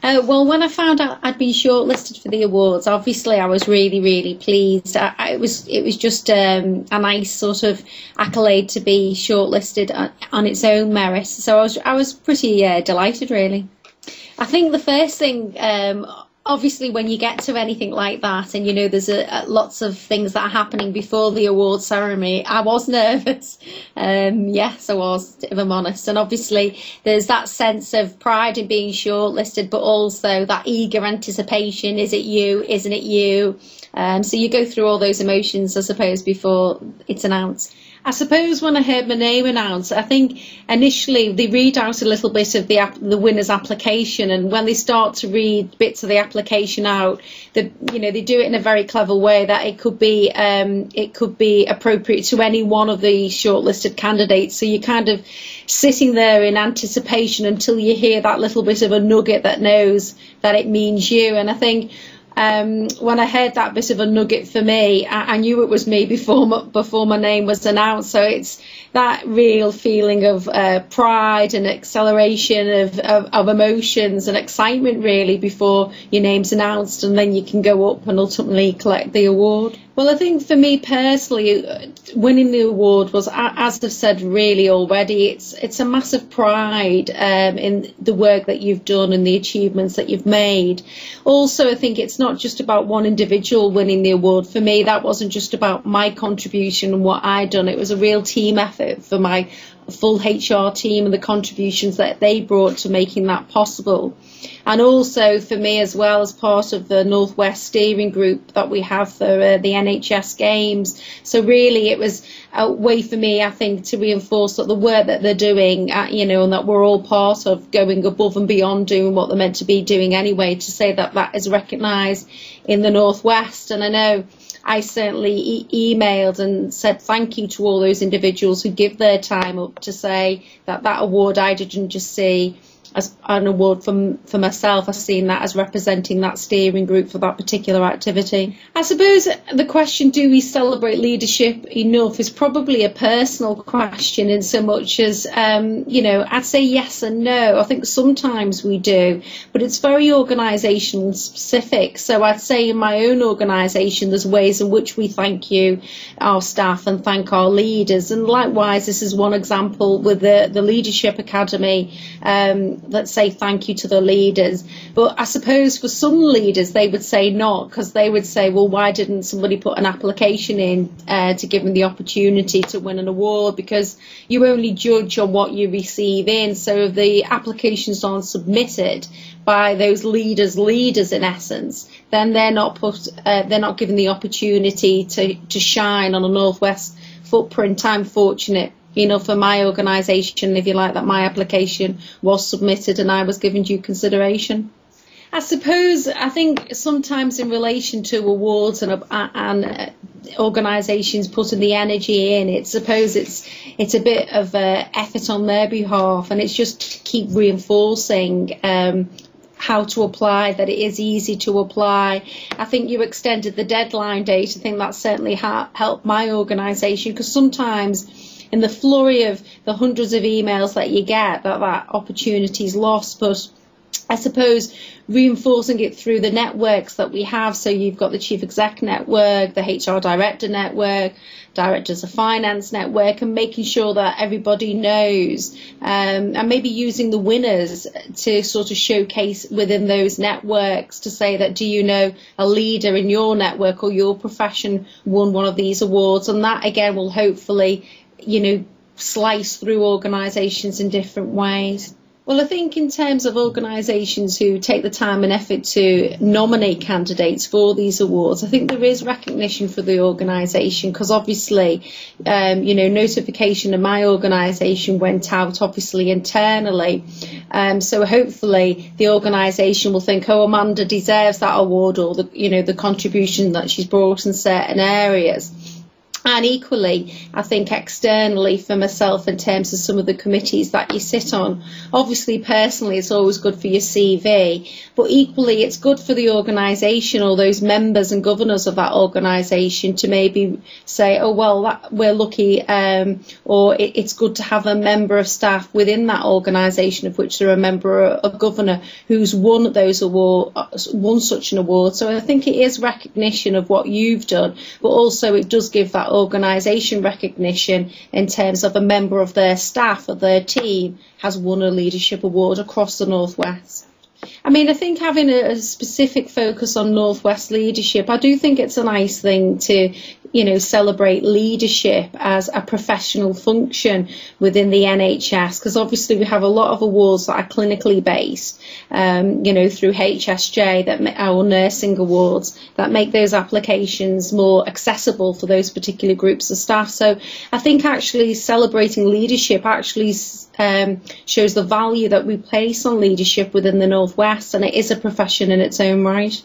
Well, when I found out I'd been shortlisted for the awards, obviously I was really, really pleased. It was just a nice sort of accolade to be shortlisted on its own merit. So I was pretty delighted, really. I think the first thing, obviously, when you get to anything like that, and there's lots of things that are happening before the award ceremony, I was nervous. Yes, I was, if I'm honest. And obviously, there's that sense of pride in being shortlisted, but also that eager anticipation. Is it you? Isn't it you? So you go through all those emotions, I suppose, before it's announced. I suppose when I heard my name announced, I think initially they read out a little bit of the winner's application, and when they start to read bits of the application out, they do it in a very clever way that it could be appropriate to any one of the shortlisted candidates. So you're kind of sitting there in anticipation until you hear that little bit of a nugget that knows that it means you. And I think when I heard that bit of a nugget for me, I knew it was me before my name was announced. So it's that real feeling of pride and acceleration of emotions and excitement, really, before your name's announced, and then you can go up and ultimately collect the award. Well, I think for me personally, winning the award was, as I've said really already, it's a massive pride in the work that you've done and the achievements that you've made. Also, I think it's not just about one individual winning the award. For me, that wasn't just about my contribution and what I'd done. It was a real team effort for my full HR team and the contributions that they brought to making that possible. And also for me as well, as part of the Northwest steering group that we have for the NHS Games. So really it was a way for me, I think, to reinforce that the work that they're doing, and that we're all part of, going above and beyond doing what they're meant to be doing anyway, to say that that is recognised in the Northwest. And I know I certainly emailed and said thank you to all those individuals who give their time up to say that that award I didn't just see as an award for myself. I've seen that as representing that steering group for that particular activity. I suppose the question, do we celebrate leadership enough, is probably a personal question in so much as, I'd say yes and no. I think sometimes we do, but it's very organisation specific. So I'd say in my own organisation, there's ways in which we thank our staff and thank our leaders. And likewise, this is one example with the Leadership Academy. Let's say thank you to the leaders. But I suppose for some leaders, they would say not, because they would say, well, why didn't somebody put an application in to give them the opportunity to win an award? Because you only judge on what you receive in. So if the applications aren't submitted by those leaders in essence, then they're not given the opportunity to shine on a Northwest footprint. I'm fortunate, for my organisation, if you like, that my application was submitted and I was given due consideration. I think sometimes in relation to awards and organisations putting the energy in, it's a bit of effort on their behalf, and it's just to keep reinforcing how to apply, that it is easy to apply. I think you extended the deadline date. I think that certainly helped my organisation, because sometimes in the flurry of the hundreds of emails that you get, that opportunity is lost. But I suppose reinforcing it through the networks that we have. So you've got the Chief Exec Network, the HR Director Network, Directors of Finance Network, and making sure that everybody knows, and maybe using the winners to sort of showcase within those networks to say that, do you know a leader in your network or your profession won one of these awards? And that again will hopefully slice through organisations in different ways. Well, I think in terms of organisations who take the time and effort to nominate candidates for these awards, I think there is recognition for the organisation, because obviously, notification of my organisation went out obviously internally. So hopefully the organisation will think, oh, Amanda deserves that award, or the contribution that she's brought in certain areas. And equally, I think externally for myself, in terms of some of the committees that you sit on, obviously personally it's always good for your CV, but equally it's good for the organisation or those members and governors of that organisation to maybe say, oh well, we're lucky, or it's good to have a member of staff within that organisation of which they're a member or a governor who's won those awards, won such an award. So I think it is recognition of what you've done, but also it does give that organisation recognition in terms of a member of their staff or their team has won a leadership award across the North West. I mean, I think having a specific focus on North West leadership, I do think it's a nice thing to, you know, celebrate leadership as a professional function within the NHS, because obviously we have a lot of awards that are clinically based, you know, through HSJ, that our nursing awards, that make those applications more accessible for those particular groups of staff. So I think actually celebrating leadership actually shows the value that we place on leadership within the North West, and it is a profession in its own right.